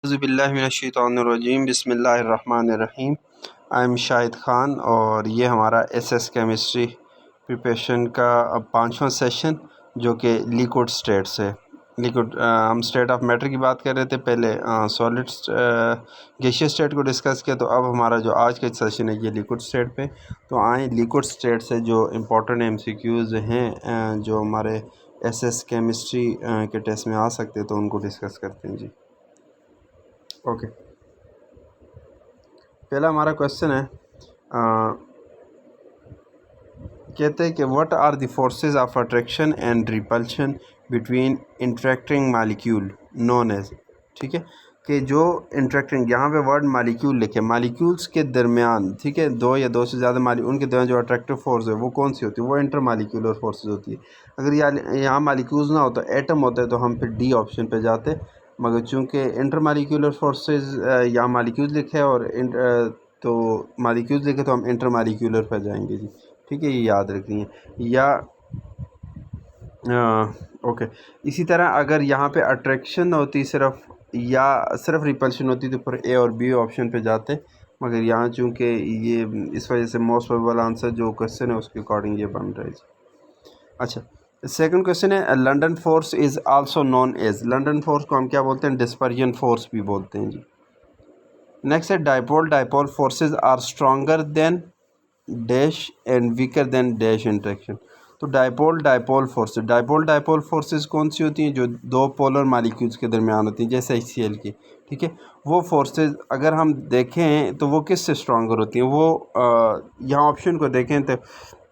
औज़ुबिल्लाहिमिनश्शैतानिर्रजीम बिस्मिल्लाहिर्रहमानिर्रहीम। I am Shahid Khan और ये हमारा एसएस केमिस्ट्री प्रिपरेशन का अब 5वां सेशन जो कि लिक्विड स्टेट्स है। लिक्विड हम स्टेट ऑफ मैटर की बात कर रहे थे पहले, सॉलिड गैसियस स्टेट को डिस्कस किया। तो अब हमारा जो आज का सेशन है ये लिक्विड स्टेट पे। तो आए लिक्विड स्टेट से जो इम्पोर्टेंट एमसीक्यूज़ हैं जो हमारे एसएस केमिस्ट्री के टेस्ट में आ सकते हैं तो उनको डिस्कस करते हैं जी। ओके, पहला हमारा क्वेश्चन है, कहते हैं कि what are the forces of attraction and repulsion between interacting molecule known as. ठीक है, कि जो इंटरेक्टिंग, यहाँ पे वर्ड मालिक्यूल लिखे, मालिक्यूल्स के दरमियान, ठीक है, दो या दो से ज़्यादा उनके दरमियान जो अट्रैक्टिव फोर्स है वो कौन सी होती है? वो इंटर मालिक्यूलर फोर्सेज होती है। अगर यहाँ मालिक्यूल्स ना हो तो एटम होता है तो हम फिर डी ऑप्शन पे जाते, मगर चूँकि इंटर मालिक्यूलर फोर्सेज यहाँ मालिक्यूल्स लिखे है और तो मालिक्यूल्स लिखे तो हम इंटर मालिक्यूलर पर जाएंगे जी। ठीक है, ये याद रखनी है। या ओके, इसी तरह अगर यहाँ पे अट्रैक्शन होती सिर्फ या सिर्फ रिपल्शन होती तो फिर ए और बी ऑप्शन पे जाते, मगर यहाँ चूँकि ये इस वजह से मोस्ट प्रोबेबल आंसर जो क्वेश्चन है उसके अकॉर्डिंग ये बन रहा है जी। अच्छा, सेकंड क्वेश्चन है, London force is also known as. London force को हम क्या बोलते हैं? डिस्पर्जन फोर्स भी बोलते हैं जी। नेक्स्ट है, dipole forces are stronger than dash and weaker than dash interaction. तो डाइपोल फोर्सेस कौन सी होती हैं? जो दो पोलर मालिक्यूल्स के दरमियान होती हैं, जैसे HCl की। ठीक है, वो फोर्सेस अगर हम देखें तो वो किससे स्ट्रॉन्गर होती हैं? वो यहाँ ऑप्शन को देखें तो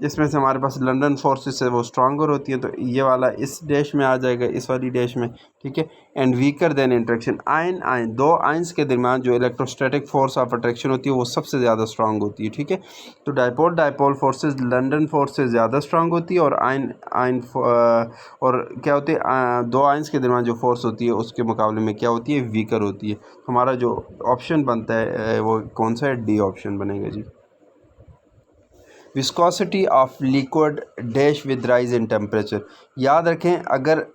इसमें से हमारे पास लंदन फोर्सेस है वो स्ट्रॉन्गर होती हैं, तो ये वाला इस डैश में आ जाएगा, इस वाली डैश में। ठीक है, and weaker then interaction, ion दो आयंस के दरमियान जो इलेक्ट्रोस्टैटिक फोर्स ऑफ अट्रैक्शन होती है वो सबसे ज़्यादा स्ट्रॉन्ग होती है। ठीक है, तो डाइपोल फोर्सेस लंदन फोर्स से ज़्यादा स्ट्रॉन्ग होती है और और क्या होती है, दो आयंस के दरमियान जो फोर्स होती है उसके मुकाबले में क्या होती है? वीकर होती है। हमारा जो ऑप्शन बनता है वो कौन सा है? डी ऑप्शन बनेगा जी। Viscosity of liquid dash with rise in temperature. याद रखें, अगर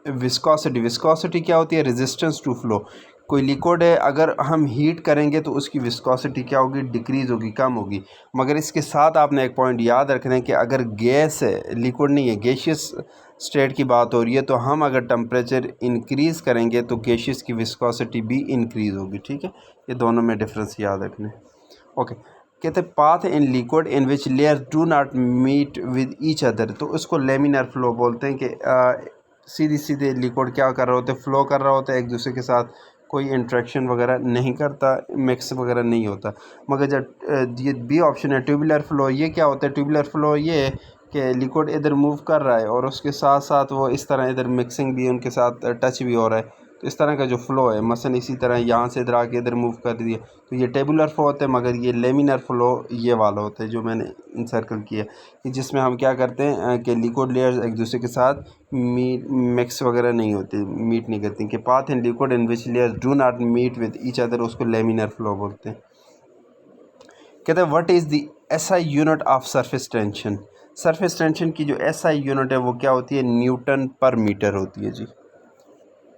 विस्कोसिटी क्या होती है? Resistance to flow. कोई लिक्विड है, अगर हम हीट करेंगे तो उसकी विस्कोसिटी क्या होगी? डिक्रीज़ होगी, कम होगी। मगर इसके साथ आपने एक पॉइंट याद रखना है कि अगर गैस है, लिक्विड नहीं है, गैशियस स्टेट की बात हो रही है, तो हम अगर टेम्परेचर इंक्रीज़ करेंगे तो गैशियस की विस्कोसिटी भी इंक्रीज़ होगी। ठीक है, ये दोनों में डिफरेंस याद रखना है। ओके, कहते हैं path in liquid in which layer do not meet with each other. तो उसको लेमिनर फ्लो बोलते हैं कि सीधे सीधे लिक्विड क्या कर रहा होता है? फ्लो कर रहा होता है, एक दूसरे के साथ कोई इंट्रैक्शन वगैरह नहीं करता, मिक्स वगैरह नहीं होता। मगर जब ये बी ऑप्शन है ट्यूबुलर फ्लो, ये क्या होता है? ट्यूबुलर फ्लो ये है कि लिक्विड इधर मूव कर रहा है और उसके साथ साथ वो इस तरह इधर मिक्सिंग भी उनके साथ टच भी हो रहा है। तो इस तरह का जो फ़्लो है, मसलन इसी तरह यहाँ से इधर आके इधर मूव कर दिया, तो ये टेबुलर फ्लो होता है। मगर ये लेमिनर फ्लो ये वाला होता है जो मैंने इंसर्कल किया, कि जिसमें हम क्या करते हैं कि लिक्विड लेयर्स एक दूसरे के साथ मिक्स वगैरह नहीं होती, मीट नहीं करती। कि path in liquid in which layers do not meet with each other, उसको लेमिनर फ्लो बोलते हैं। कहते हैं what is the SI unit of surface tension. Surface tension की जो SI यूनिट है वो क्या होती है? न्यूटन पर मीटर होती है जी।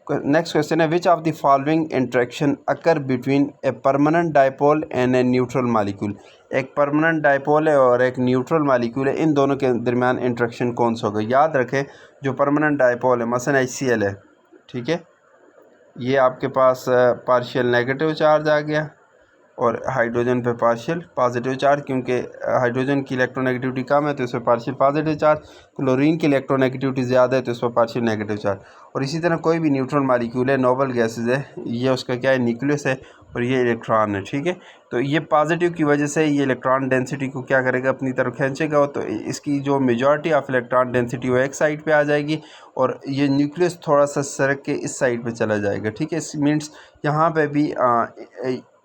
नेक्स्ट क्वेश्चन है, विच of the following interaction occur between a permanent dipole and a neutral molecule. एक परमानेंट डाइपोल है और एक न्यूट्रल मालिक्यूल है, इन दोनों के दरमियान इंट्रैक्शन कौन सा होगा? याद रखें, जो परमानेंट डाइपोल है मसलन HCl है, ठीक है, ये आपके पास पार्शियल नेगेटिव चार्ज आ गया और हाइड्रोजन पे पार्शियल पॉजिटिव चार्ज, क्योंकि हाइड्रोजन की इलेक्ट्रोनेगेटिविटी कम है तो इस पर पार्शियल पॉजिटिव चार्ज, क्लोरीन की इलेक्ट्रोनेगेटिविटी ज़्यादा है तो इस पर पार्शियल नेगेटिव चार्ज। और इसी तरह कोई भी न्यूट्रल मालिक्यूल है, नोबल गैसेज है, ये उसका क्या है? न्यूक्लियस है और ये इलेक्ट्रॉन है। ठीक है, तो ये पॉजिटिव की वजह से ये इलेक्ट्रॉन डेंसिटी को क्या करेगा? अपनी तरफ खींचेगा, तो इसकी जो मेजॉरिटी ऑफ इलेक्ट्रॉन डेंसिटी वो एक साइड पे आ जाएगी और ये न्यूक्लियस थोड़ा सा सरक के इस साइड पे चला जाएगा। ठीक है, इस मीन्स यहाँ पे भी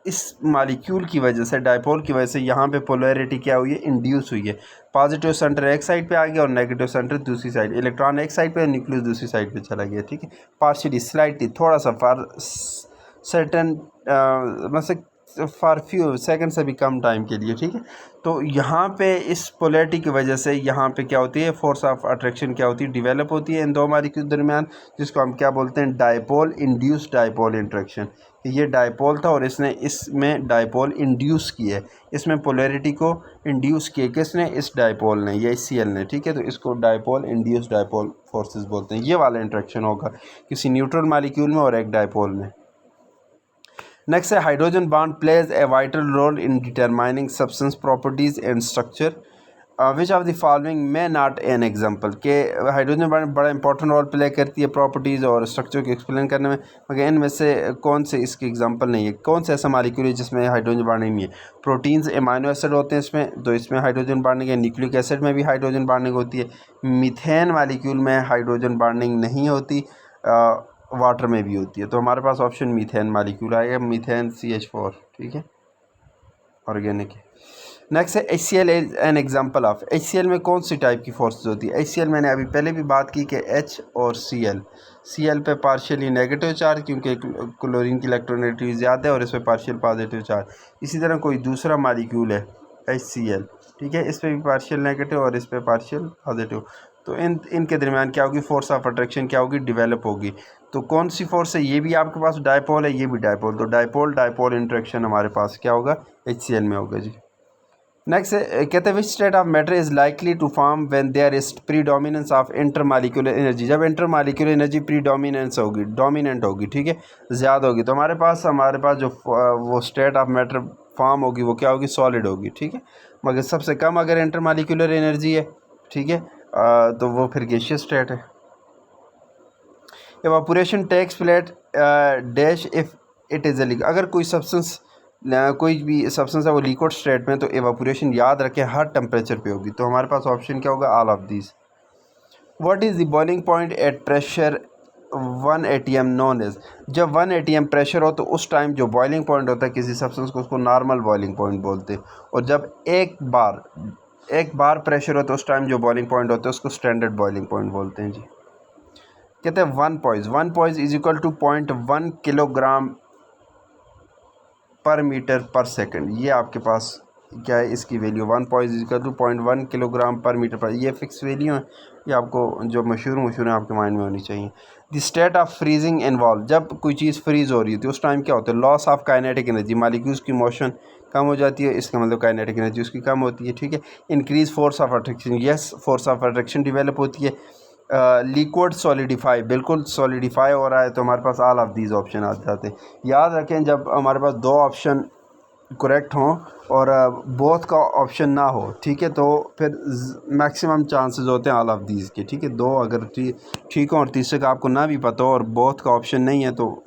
इस मालिक्यूल की वजह से, डाइपोल की वजह से यहाँ पे पोलैरिटी क्या हुई है? इंड्यूस हुई है। पॉजिटिव सेंटर एक साइड पे आ गया और नेगेटिव सेंटर दूसरी साइड, इलेक्ट्रॉन एक साइड पे, न्यूक्लियस दूसरी साइड पे चला गया। ठीक है, पार्शियली स्लाइटली थोड़ा सा फॉर सर्टन मतलब फॉर फ्यू सेकंड से भी कम टाइम के लिए, ठीक है। तो यहाँ पे इस पोलैरिटी की वजह से यहाँ पे क्या होती है, फोर्स ऑफ अट्रैक्शन क्या होती है, डेवलप होती है इन दो मॉलिक्यूल के दरमियान, जिसको हम क्या बोलते हैं, डायपोल इंड्यूस्ड डायपोल इंट्रैक्शन। ये डायपोल था और इसने इसमें डायपोल इंड्यूस की है, इसमें पोलैरिटी को इंड्यूस किए किसने, इस डायपोल ने या Cl ने, ठीक है। तो इसको डायपोल इंड्यूस्ड डायपोल फोर्सेस बोलते हैं। ये वाला इंट्रैक्शन होगा किसी न्यूट्रल मॉलिक्यूल में और एक डायपोल में। नेक्स्ट है hydrogen bond plays a vital role in determining substance properties and structure, which of the following में नॉट एन एग्जांपल, के हाइड्रोजन बॉन्ड बड़ा इंपॉर्टेंट रोल प्ले करती है प्रॉपर्टीज़ और स्ट्रक्चर को एक्सप्लेन करने में, मगर इनमें से कौन से इसकी एग्जांपल नहीं है, कौन सा ऐसा मॉलिक्यूल है जिसमें हाइड्रोजन बॉन्डिंग नहीं है। प्रोटीन्स एमाइनो एसिड होते हैं इसमें, तो इसमें हाइड्रोजन बॉन्डिंग है। न्यूक्लिक एसिड में भी हाइड्रोजन बॉन्डिंग होती है। मीथेन मॉलिक्यूल में हाइड्रोजन बॉन्डिंग नहीं होती, वाटर में भी होती है। तो हमारे पास ऑप्शन मीथेन मॉलिक्यूल आएगा, मीथेन CH4, ठीक है, ऑर्गेनिक है। नेक्स्ट है HCl is an example of, HCl में कौन सी टाइप की फोर्सेस होती है। HCl मैंने अभी पहले भी बात की कि H और Cl पे पार्शियली नेगेटिव चार्ज, क्योंकि क्लोरीन की इलेक्ट्रोनेगेटिविटी ज़्यादा है, और इस पर पार्शियल पॉजिटिव चार्ज। इसी तरह कोई दूसरा मॉलिक्यूल है HCl, ठीक है, इस पर भी पार्शियल नेगेटिव और इस पर पार्शियल पॉजिटिव। तो इनके दरमियान क्या होगी, फोर्स ऑफ अट्रैक्शन क्या होगी, डेवलप होगी। तो कौन सी फोर्स है, ये भी आपके पास डायपोल है, ये भी डायपोल, तो डायपोल डायपोल इंट्रैक्शन हमारे पास क्या होगा, HCl में होगा जी। नेक्स्ट कहते हैं which state of matter is likely to form when there is predominance of intermolecular energy, जब इंटरमॉलिक्यूलर एनर्जी प्रीडोमिनेंस होगी, डोमिनेंट होगी, ठीक है, ज़्यादा होगी, तो हमारे पास जो वो स्टेट ऑफ मैटर फॉर्म होगी वो क्या होगी, सॉलिड होगी, ठीक है। मगर सबसे कम अगर इंटरमॉलिक्यूलर एनर्जी है, ठीक है, तो वो फिर गैसियस स्टेट है। Evaporation takes place dash if it is a, अगर कोई भी सब्सटेंस है वो लिक्विड स्टेट में, तो एवापोरेशन याद रखें हर टेम्परेचर पे होगी। तो हमारे पास ऑप्शन क्या होगा, all of these. What is the boiling point at pressure 1 atm known as, जब 1 atm प्रेशर हो तो उस टाइम जो बॉइलिंग पॉइंट होता है किसी सब्सटेंस को, उसको नॉर्मल बॉइलिंग पॉइंट बोलते हैं। और जब एक बार प्रेशर हो तो उस टाइम जो बॉइलिंग पॉइंट होता है उसको स्टैंडर्ड बॉइलिंग पॉइंट बोलते हैं जी। कहते हैं 1 poise is equal to 0.1 kilogram पर मीटर पर सेकंड। ये आपके पास क्या है, इसकी value 1 poise is equal to 0.1 kilogram पर मीटर पर, ये फिक्स वैल्यू है, ये आपको जो मशहूर है आपके माइंड में होनी चाहिए। The state of freezing involve, जब कोई चीज़ फ्रीज हो रही होती है उस टाइम क्या होता है, loss of kinetic energy, molecules की मोशन कम हो जाती है, इसका मतलब काइनेटिक एनर्जी उसकी कम होती है, ठीक है। Increase force of attraction, yes force of attraction develop होती है। लिक्विड सॉलिडिफाई, बिल्कुल सॉलिडिफाई हो रहा है, तो हमारे पास ऑल ऑफ दीज ऑप्शन आ जाते हैं। याद रखें जब हमारे पास दो ऑप्शन करेक्ट हों और बोथ का ऑप्शन ना हो, ठीक है, तो फिर मैक्सिमम चांसेस होते हैं ऑल ऑफ दीज के, ठीक है। दो अगर ठीक हो और तीसरे का आपको ना भी पता हो और बोथ का ऑप्शन नहीं है, तो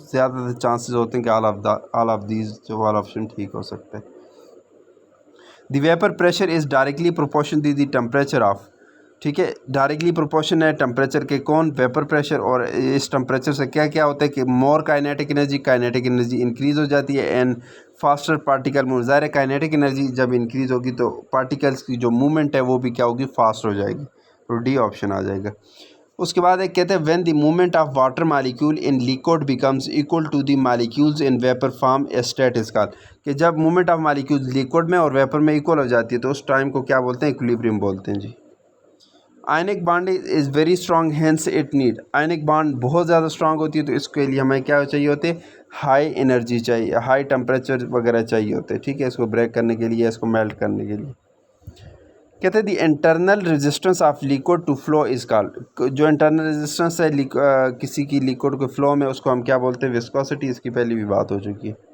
ज़्यादातर चांसेस होते हैं कि ऑल ऑफ दीज जो वाला ऑप्शन ठीक हो सकता है। The vapour pressure is directly proportion the temperature of, ठीक है, डायरेक्टली प्रोपोर्शन है टेम्परेचर के, कौन, वेपर प्रेशर। और इस टेम्परेचर से क्या क्या होता है कि मोर काइनेटिक एनर्जी इंक्रीज़ हो जाती है एंड फास्टर पार्टिकल मूव। ज़ाहिर है काइनेटिक एनर्जी जब इंक्रीज़ होगी तो पार्टिकल्स की जो मूवमेंट है वो भी क्या होगी, फास्ट हो जाएगी, तो डी ऑप्शन आ जाएगा। उसके बाद एक कहते हैं when the movement of water molecule in liquid becomes equal to the molecules in vapour form a state is called, कि जब मूवमेंट ऑफ मॉलिक्यूल्स लिक्विड में और वेपर में इक्वल हो जाती है तो उस टाइम को क्या बोलते हैं, इक्विलिब्रियम बोलते हैं जी। Ionic bond is very strong, hence it need, ionic bond बहुत ज़्यादा स्ट्रॉन्ग होती है, तो इसके लिए हमें क्या चाहिए होते हैं, हाई एनर्जी चाहिए, हाई टेम्परेचर वगैरह चाहिए होते हैं, ठीक है, इसको ब्रेक करने के लिए, इसको मेल्ट करने के लिए। कहते हैं the internal resistance of liquid to flow is called, जो इंटरनल रेजिस्टेंस है किसी की लिक्विड के फ्लो में, उसको हम क्या बोलते हैं, विस्कोसिटी। इसकी पहले भी बात हो चुकी है।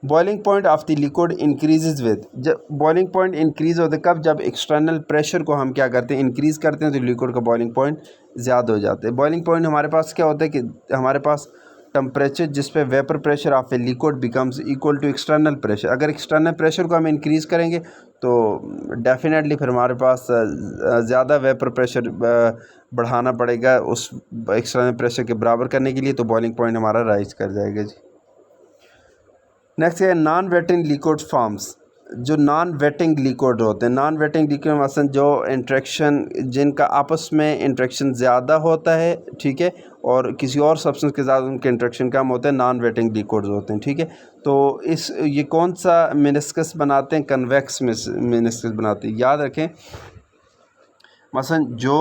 Boiling point of the liquid increases with, जब बॉइलिंग पॉइंट इंक्रीज होता है कब, जब एक्सटर्नल प्रेशर को हम क्या करते हैं, इंक्रीज़ करते हैं, तो लिक्विड का बॉइलिंग पॉइंट ज़्यादा हो जाता है। बॉइलिंग पॉइंट हमारे पास क्या होता है कि हमारे पास टेम्परेचर जिस पे vapour pressure of a liquid becomes equal to external pressure, अगर एक्सटर्नल प्रेशर को हम इंक्रीज़ करेंगे तो डेफिनेटली फिर हमारे पास ज़्यादा वेपर प्रेशर बढ़ाना पड़ेगा उस एक्सटर्नल प्रेशर के बराबर करने के लिए, तो बॉइलिंग पॉइंट हमारा राइज कर जाएगा जी। नेक्स्ट है नॉन वेटिंग लिक्विड फॉर्म्स, जो नॉन वेटिंग लिक्विड होते हैं, नॉन वेटिंग लिक्विड मसलन जो इंट्रैक्शन जिनका आपस में इंट्रैक्शन ज़्यादा होता है, ठीक है, और किसी और सब्सटेंस के साथ उनके इंट्रैक्शन कम होते हैं, नॉन वेटिंग लिक्विड्स होते हैं, ठीक है। तो ये कौन सा मेनिस्कस बनाते हैं? कन्वेक्स मेनिस्कस बनाते हैं, याद रखें। मसलन जो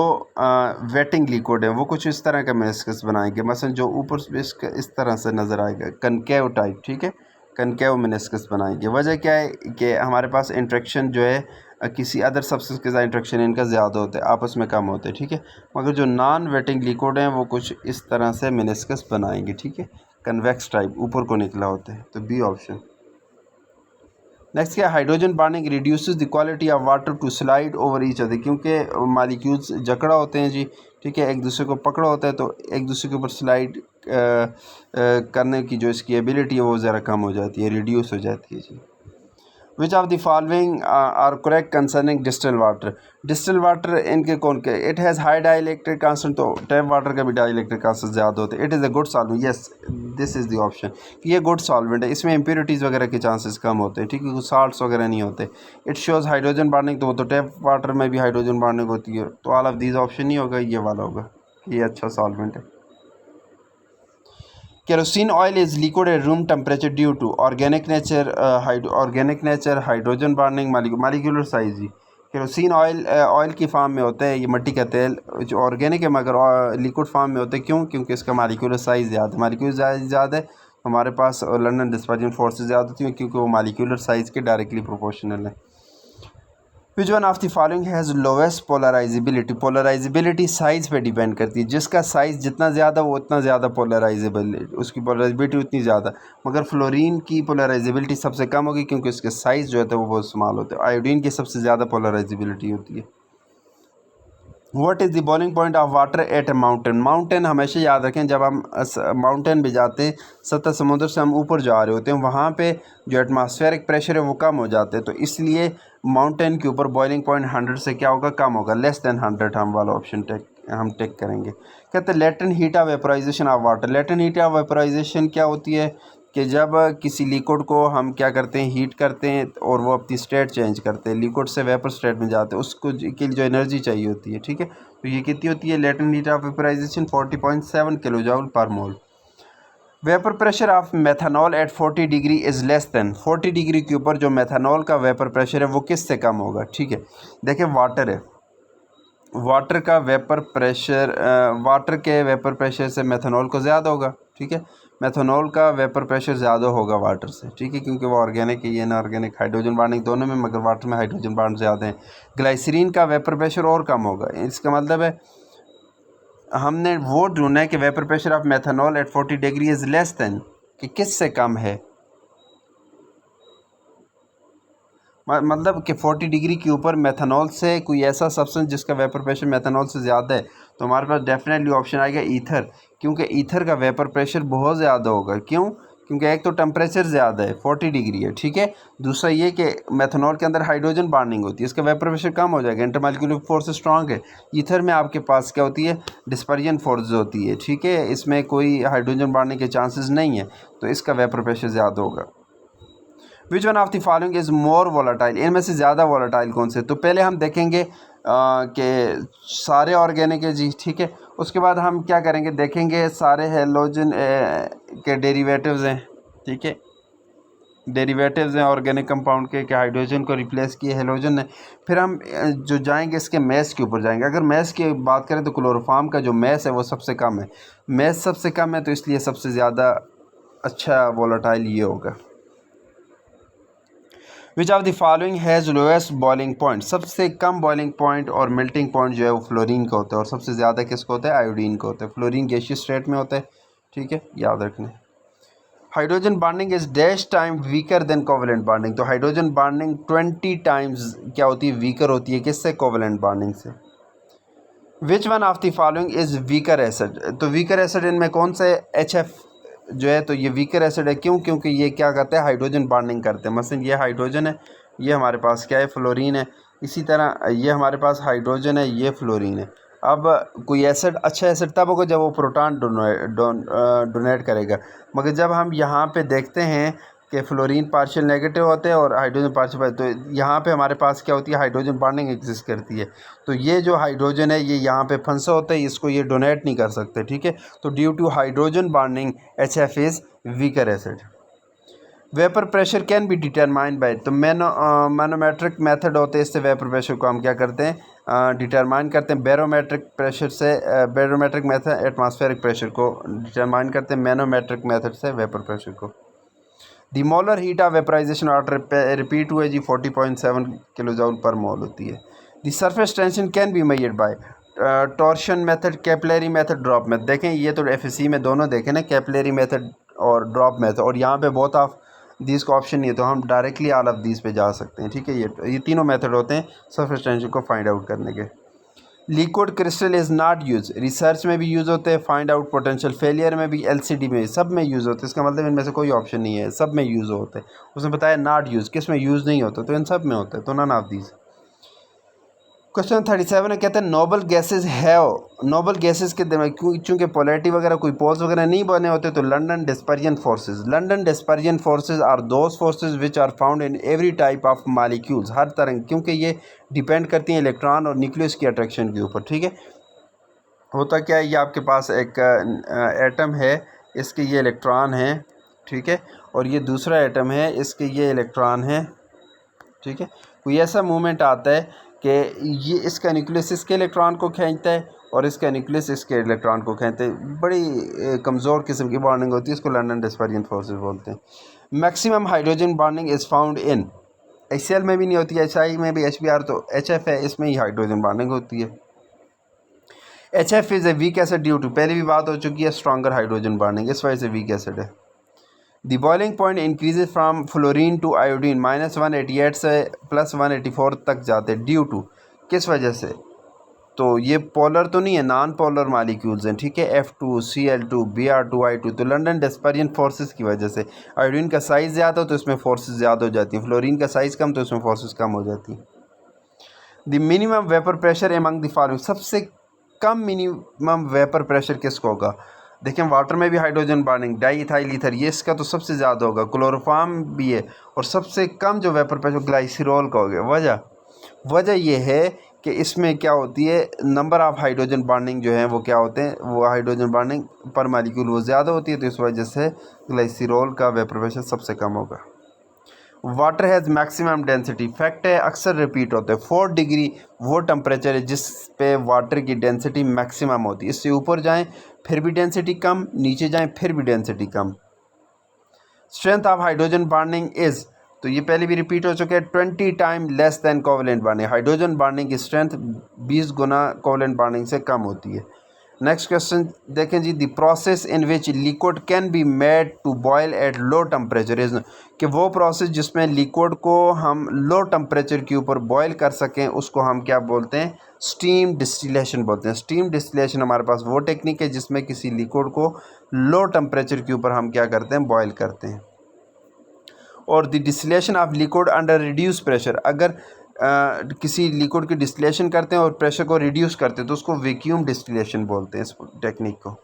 वेटिंग लिक्विड है वो कुछ इस तरह का मेनिस्कस बनाएंगे, मसलन जो ऊपर से इस तरह से नज़र आएगा, कनकेव टाइप, ठीक है, कनकेव मेनिस्कस बनाएंगे। वजह क्या है कि हमारे पास इंट्रैक्शन जो है किसी अदर सब्सटेंस के साथ इंट्रैक्शन इनका ज़्यादा होता है, आपस में कम होते हैं, ठीक है। मगर जो नॉन वेटिंग लिक्विड हैं वो कुछ इस तरह से मेनिस्कस बनाएंगे, ठीक है, कन्वेक्स टाइप ऊपर को निकला होता है। तो बी ऑप्शन। नेक्स्ट क्या, hydrogen bonding reduces the quality of water to slide over each other, क्योंकि मालिक्यूल्स जकड़ा होते हैं जी, ठीक है, एक दूसरे को पकड़ा होता है, तो एक दूसरे के ऊपर स्लाइड करने की जो इसकी एबिलिटी है वो ज़रा कम हो जाती है, रिड्यूस हो जाती है जी। Which of the following are correct concerning distil water? Distil water इनके कौन के, it has high dielectric constant, तो टैप वाटर का भी डाइलेक्ट्रिक कांस्टेंट ज़्यादा होते हैं। It is a good solvent, yes this is the option, ये गुड सॉल्वेंट है, इसमें इम्प्योरिटीज़ वगैरह के चांसेस कम होते हैं, ठीक है, कुछ साल्ट्स वगैरह नहीं होते। इट शोज़ हाइड्रोजन बॉन्डिंग, तो वो तो टैप वाटर में भी हाइड्रोजन बॉन्डिंग होती है, तो ऑल ऑफ दीज ऑप्शन नहीं होगा, ये वाला होगा, ये अच्छा सॉल्वेंट है। Kerosene oil is liquid at room temperature due to organic nature, hydrogen bonding, molecular size जी। केरोसिन ऑयल की फार्म में होता है, ये मिट्टी का तेल जो ऑर्गेनिक है मगर लिक्विड फार्म में होता है, क्यों? क्योंकि इसका मालिक्यूलर साइज़ ज़्यादा है, मालिक्यूलर ज़्यादा है, हमारे पास लंदन डिस्पर्जन फोर्सेस ज़्यादा होती हैं क्योंकि वो मालिक्यूलर साइज़ के डायरेक्टली प्रोपोर्शनल है। Which one of the following has lowest polarisability? Polarisability size पे डिपेंड करती है, जिसका साइज़ जितना ज़्यादा वो उतना ज़्यादा पोलराइजेबल, उसकी पोलराइजेबिलिटी उतनी ज़्यादा। मगर फ्लोरीन की पोलराइजेबिलिटी सबसे कम होगी क्योंकि उसके साइज़ जो है वो बहुत स्मॉल होते हैं। आयोडीन की सबसे ज़्यादा पोलराइजेबिलिटी होती है। What is the boiling point of water eight A mountain? Mountain हमेशा याद रखें, जब हम माउंटेन पे जाते हैं, सतह समुद्र से हम ऊपर जा रहे होते हैं, वहाँ पे जो एटमॉस्फेरिक प्रेशर है वो कम हो जाते हैं, तो इसलिए माउंटेन के ऊपर बॉइलिंग पॉइंट 100 से क्या होगा, कम होगा, लेस देन 100 हम वाला ऑप्शन हम टेक करेंगे। कहते हैं latent heat of vaporisation of water. Latent heat of vaporisation क्या होती है कि जब किसी लिक्विड को हम क्या करते हैं, हीट करते हैं और वो अपनी स्टेट चेंज करते हैं, लिक्विड से वेपर स्टेट में जाते हैं, उसको के लिए जो एनर्जी चाहिए होती है, ठीक है, तो ये कितनी होती है? Latent heat of vaporisation 40.7 kilo joule पर mole. Vapour pressure of methanol at 40 degree is less than, 40 degree के ऊपर जो मेथनॉल का वेपर प्रेशर है वो किससे कम होगा? ठीक है, देखिए वाटर है, वाटर का वेपर प्रेशर, वाटर के वेपर प्रेशर से मेथनॉल को ज़्यादा होगा, ठीक है, मेथनॉल का वेपर प्रेशर ज़्यादा होगा वाटर से, ठीक है, क्योंकि वो ऑर्गेनिक है, ये इनऑर्गेनिक, हाइड्रोजन बॉन्डिंग दोनों में, मगर वाटर में हाइड्रोजन बॉन्ड ज़्यादा है। ग्लाइसरीन का वेपर प्रेशर और कम होगा, इसका मतलब है हमने वो ढूंढना है कि vapour pressure of methanol at 40 degree is less than, कि किससे कम है, मतलब कि 40 डिग्री के ऊपर मेथनॉल से कोई ऐसा सब्सटेंस जिसका वेपर प्रेशर मेथनॉल से ज़्यादा है, तो हमारे पास डेफिनेटली ऑप्शन आएगा ईथर, क्योंकि ईथर का वेपर प्रेशर बहुत ज़्यादा होगा। क्यों? क्योंकि एक तो टेम्परेचर ज़्यादा है, 40 डिग्री है, ठीक है, दूसरा ये कि मेथनॉल के अंदर हाइड्रोजन बॉन्डिंग होती है, इसका वेपर प्रेशर कम हो जाएगा, इंटरमॉलिक्यूलर फोर्स स्ट्रॉन्ग है। ईथर में आपके पास क्या होती है? डिस्पर्जन फोर्स होती है, ठीक है, इसमें कोई हाइड्रोजन बॉन्डिंग के चांसेस नहीं है, तो इसका वेपर प्रेशर ज़्यादा होगा। Which one of the following is more volatile? इनमें से ज़्यादा वोलाटाइल कौन से? तो पहले हम देखेंगे कि सारे ऑर्गेनिक है जी, ठीक है, उसके बाद हम क्या करेंगे, देखेंगे सारे हेलोजन के डेरिवेटिव्स हैं, ठीक है, डेरिवेटिव्स हैं ऑर्गेनिक कंपाउंड के, कि हाइड्रोजन को रिप्लेस किए हेलोजन ने। फिर हम जो जाएंगे इसके मैस के ऊपर जाएंगे। अगर मैस की बात करें तो क्लोरोफार्म का जो मैस है वो सबसे कम है, मैस सबसे कम है, तो इसलिए सबसे ज़्यादा अच्छा वोलाटाइल ये होगा। विच of the following has lowest boiling point? सबसे कम बॉइलिंग पॉइंट और मेल्टिंग पॉइंट जो है वो फ्लोरीन का होता है, और सबसे ज़्यादा किसको होता है? आयोडीन को होता है। फ्लोरीन गैसियस स्टेट में होता है, ठीक है, याद रखना। Hydrogen bonding is dash time weaker then covalent bonding, तो हाइड्रोजन बॉन्डिंग 20 टाइम्स क्या होती है? वीकर होती है, किससे? कोवेलेंट बॉन्डिंग से। Which one of the following is weaker acid? तो वीकर एसिड इनमें कौन सा है? HF जो है, तो ये वीकर एसिड है। क्यों? क्योंकि ये क्या करते हैं? हाइड्रोजन बॉन्डिंग करते हैं। मसलन ये हाइड्रोजन है, ये हमारे पास क्या है? फ्लोरीन है। इसी तरह ये हमारे पास हाइड्रोजन है, ये फ्लोरीन है। अब कोई एसिड अच्छा एसिड तब होगा जब वो प्रोटॉन डोनेट करेगा, मगर जब हम यहाँ पे देखते हैं कि फ्लोरीन पार्शियल नेगेटिव होते हैं और हाइड्रोजन पार्शियल, तो यहाँ पे हमारे पास क्या होती है, हाइड्रोजन बॉन्डिंग एग्जिस्ट करती है। तो ये जो हाइड्रोजन है ये यहाँ पे फंसा होता है, इसको ये डोनेट नहीं कर सकते, ठीक है। तो due to hydrogen bonding HF is weaker acid. Vapour pressure can be determined by, तो मैनोमेट्रिक मेथड होते हैं, इससे वेपर प्रेशर को हम क्या करते हैं, डिटरमाइन करते हैं। बैरोमेट्रिक प्रेशर से बैरोमेट्रिक मेथड एटमॉस्फेरिक प्रेशर को डिटरमाइन करते हैं, मैनोमेट्रिक मेथड से वेपर प्रेशर को। The molar heat of vaporisation water repeat हुए जी 40.7 किलो जूल पर मोल होती है। The surface tension can be measured by torsion method, capillary method, drop method. देखें ये तो FSC में दोनों देखें ना, कैपिलरी मेथड और ड्रॉप मेथड, और यहाँ पे बहुत ऑफ दीज का ऑप्शन नहीं है, तो हम डायरेक्टली ऑल ऑफ दीज पे जा सकते हैं, ठीक है। ये तीनों मेथड होते हैं सरफेस टेंशन को फाइंड आउट करने के। Liquid crystal is not use, research में भी यूज़ होते हैं, फाइंड आउट पोटेंशियल फेलियर में भी, LCD में, सब में यूज़ होते हैं। इसका मतलब इनमें से कोई ऑप्शन नहीं है, सब में यूज़ होते हैं। उसने बताया नॉट यूज़, किस में यूज़ नहीं होता, तो इन सब में होते हैं, तो नन ऑफ दीज। क्वेश्चन 37 में कहते हैं noble gases have, noble gases के चूँकि पोलैरिटी वगैरह कोई पोल्स वगैरह नहीं बने होते, तो London dispersion forces, London dispersion forces are those forces which are found in every type of molecules, हर तरह, क्योंकि ये डिपेंड करती हैं इलेक्ट्रॉन और न्यूक्लियस की अट्रैक्शन के ऊपर, ठीक है। होता क्या है, ये आपके पास एक एटम है, इसके ये इलेक्ट्रॉन हैं, ठीक है, और ये दूसरा एटम है, इसके ये इलेक्ट्रॉन है, ठीक है। कोई ऐसा मूवमेंट आता है कि ये इसका न्यूक्लियस इसके इलेक्ट्रॉन को खींचता है और इसका न्यूक्लियस इसके इलेक्ट्रॉन को खींचता है, बड़ी कमज़ोर किस्म की बॉन्डिंग होती है, इसको लंडन डिस्पर्जन फोर्सेस बोलते हैं। Maximum hydrogen bonding is found in, HCl में भी नहीं होती है, HI में भी, HBr, तो HF है, इसमें ही हाइड्रोजन बॉन्डिंग होती है। HF is a weak acid due to, पहले भी बात हो चुकी है, स्ट्रॉन्गर हाइड्रोजन बॉन्डिंग, इस वजह से वीक एसिड है। The boiling point increases from fluorine to iodine, -188 से +184 तक जाते, ड्यू टू, किस वजह से, तो ये पोलर तो नहीं है, नॉन पोलर मालिक्यूल्स हैं, ठीक है, F2 Cl2 Br2 I2, तो लंडन डिस्पर्जन फोर्सेस की वजह से। आयोडीन का साइज़ ज़्यादा हो तो इसमें फोर्सेस ज़्यादा हो जाती हैं, फ्लोरीन का साइज़ कम तो इसमें फोर्सेस कम हो जाती हैं। The minimum vapour pressure among the following, सबसे कम मिनिमम वेपर प्रेशर किसका होगा, देखें वाटर में भी हाइड्रोजन बॉन्डिंग, डाईइथाइल ईथर, ये इसका तो सबसे ज़्यादा होगा, क्लोरोफॉर्म भी है, और सबसे कम जो वेपर प्रेशर ग्लाइसिरोल का हो गया। वजह यह है कि इसमें क्या होती है, नंबर ऑफ़ हाइड्रोजन बॉन्डिंग जो है वो क्या होते हैं, वो हाइड्रोजन बॉन्डिंग पर मालिक्यूल वो ज़्यादा होती है, तो इस वजह से ग्लाइसिरोल का वेपर प्रेशर सबसे कम होगा। Water has maximum density, fact है, अक्सर रिपीट होते हैं। 4 डिग्री वो टेम्परेचर है जिस पे वाटर की डेंसिटी मैक्सिमम होती है, इससे ऊपर जाएं फिर भी डेंसिटी कम, नीचे जाएं फिर भी डेंसिटी कम। Strength of hydrogen bonding is, तो ये पहले भी रिपीट हो चुके हैं, 20 time less than covalent bonding, hydrogen bonding की स्ट्रेंथ 20 गुना कोवेलेंट बॉन्डिंग से कम होती है। नेक्स्ट क्वेश्चन देखें जी, the process in which liquid can be made to boil at low temperature is, कि वो प्रोसेस जिसमें लिक्विड को हम लो टेम्परेचर के ऊपर बॉयल कर सकें उसको हम क्या बोलते हैं, स्टीम डिस्टिलेशन बोलते हैं। स्टीम डिस्टिलेशन हमारे पास वो टेक्निक है जिसमें किसी लिक्विड को लो टेम्परेचर के ऊपर हम क्या करते हैं, बॉयल करते हैं। और the distillation of liquid under reduce pressure, अगर किसी लिक्विड की डिस्टिलेशन करते हैं और प्रेशर को रिड्यूस करते हैं तो उसको वैक्यूम डिस्टिलेशन बोलते हैं, इस टेक्निक को।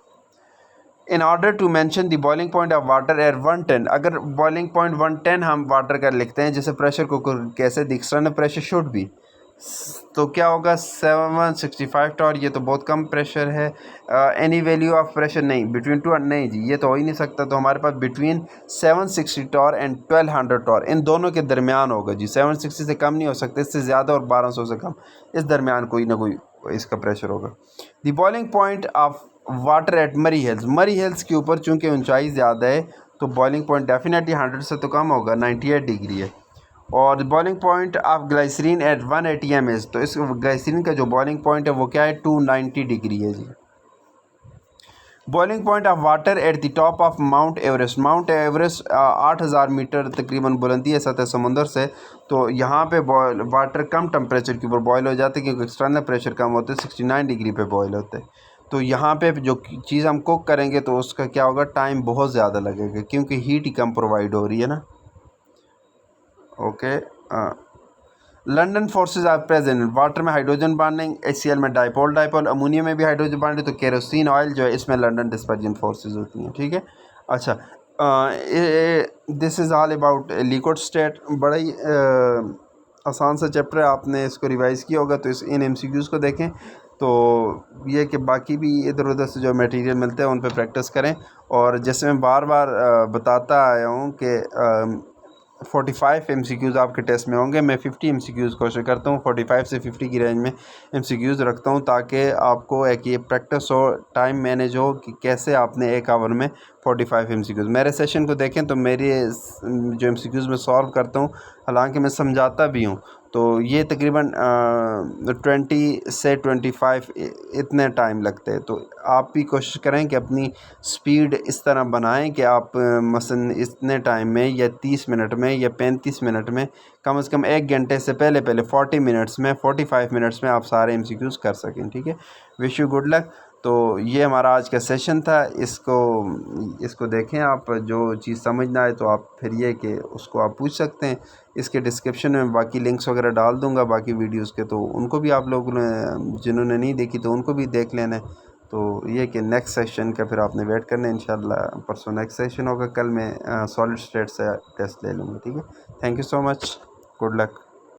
In order to mention the boiling point of water at 110, अगर बॉइलिंग पॉइंट 110 हम वाटर का लिखते हैं, जैसे प्रेशर को कैसे एक्सटर्नल प्रेशर शुड भी, तो क्या होगा 765 टॉर, ये तो बहुत कम प्रेशर है। एनी वैल्यू ऑफ प्रेशर नहीं, बिटवीन 2 नहीं जी, ये तो हो ही नहीं सकता, तो हमारे पास बिटवीन 760 टॉर एंड 1200 टॉर, इन दोनों के दरमियान होगा जी। 760 से कम नहीं हो सकता, इससे ज़्यादा, और 1200 से कम, इस दरमियान कोई ना कोई इसका प्रेशर होगा। The boiling point of water eight मरी हिल्स, मरी हिल्स के ऊपर चूँकि ऊंचाई ज़्यादा है तो बॉइलिंग पॉइंट डेफिनेटली 100 से तो कम होगा, 98 डिग्री है। और boiling point of glycerine at 180 mS, तो इस ग्लाइसरीन का जो बॉइलिंग पॉइंट है वो क्या है, 290 डिग्री है जी। Boiling point of water at the top of Mount Everest, Mount Everest 8000 metre तकरीबन बुलंदी है सतह समुंदर से, तो यहाँ पे वाटर कम टेम्परेचर के ऊपर बॉयल हो जाते हैं क्योंकि एक्सटर्नल प्रेशर कम होते हैं, 69 डिग्री पे बॉयल होते हैं। तो यहाँ पे जो चीज़ हम कुक करेंगे तो उसका क्या होगा, टाइम बहुत ज़्यादा लगेगा क्योंकि हीट ही कम प्रोवाइड हो रही है ना। Okay, London forces are present, water में हाइड्रोजन बॉन्डिंग, HCl में डाइपोल, अमोनिया में भी हाइड्रोजन बॉन्डिंग, तो केरोसिन ऑयल जो है इसमें लंडन डिस्पर्जन फोर्सेस होती हैं, ठीक है। अच्छा, this is all about liquid state. बड़ा ही आसान सा चैप्टर है, आपने इसको रिवाइज़ किया होगा तो इन एमसीक्यूज़ को देखें। तो ये कि बाकी भी इधर उधर से जो मटेरियल मिलते हैं उन पे प्रैक्टिस करें। और जैसे मैं बार बार बताता आया हूँ कि 45 एमसीक्यूज़ आपके टेस्ट में होंगे। मैं 50 एमसीक्यूज़ कोशिश करता हूँ, 45 से 50 की रेंज में एमसीक्यूज़ रखता हूँ, ताकि आपको एक ये प्रैक्टिस हो, टाइम मैनेज हो कि कैसे आपने एक आवर में 45 एमसीक्यूज़। मेरे सेशन को देखें तो मेरी जो एमसीक्यूज़ मैं सॉल्व करता हूँ, हालांकि मैं समझाता भी हूँ, तो ये तकरीबन 20 से 25 इतने टाइम लगते हैं। तो आप भी कोशिश करें कि अपनी स्पीड इस तरह बनाएं कि आप मसलन इतने टाइम में या 30 मिनट में या 35 मिनट में, कम से कम 1 घंटे से पहले 40 मिनट्स में, 45 मिनट्स में आप सारे एमसीक्यूज़ कर सकें। ठीक है, विश यू गुड लक। तो ये हमारा आज का सेशन था। इसको देखें आप, जो चीज़ समझ ना आए तो आप फिर ये कि उसको आप पूछ सकते हैं। इसके डिस्क्रिप्शन में बाकी लिंक्स वगैरह डाल दूंगा बाकी वीडियोस के, तो उनको भी आप लोगों ने जिन्होंने नहीं देखी तो उनको भी देख लेना है। तो ये कि नेक्स्ट सेशन का फिर आपने वेट करना है। इंशाल्लाह परसों नेक्स्ट सेशन होगा। कल मैं सॉलिड स्टेट से टेस्ट ले लूँगा। ठीक है, thank you so much, good luck.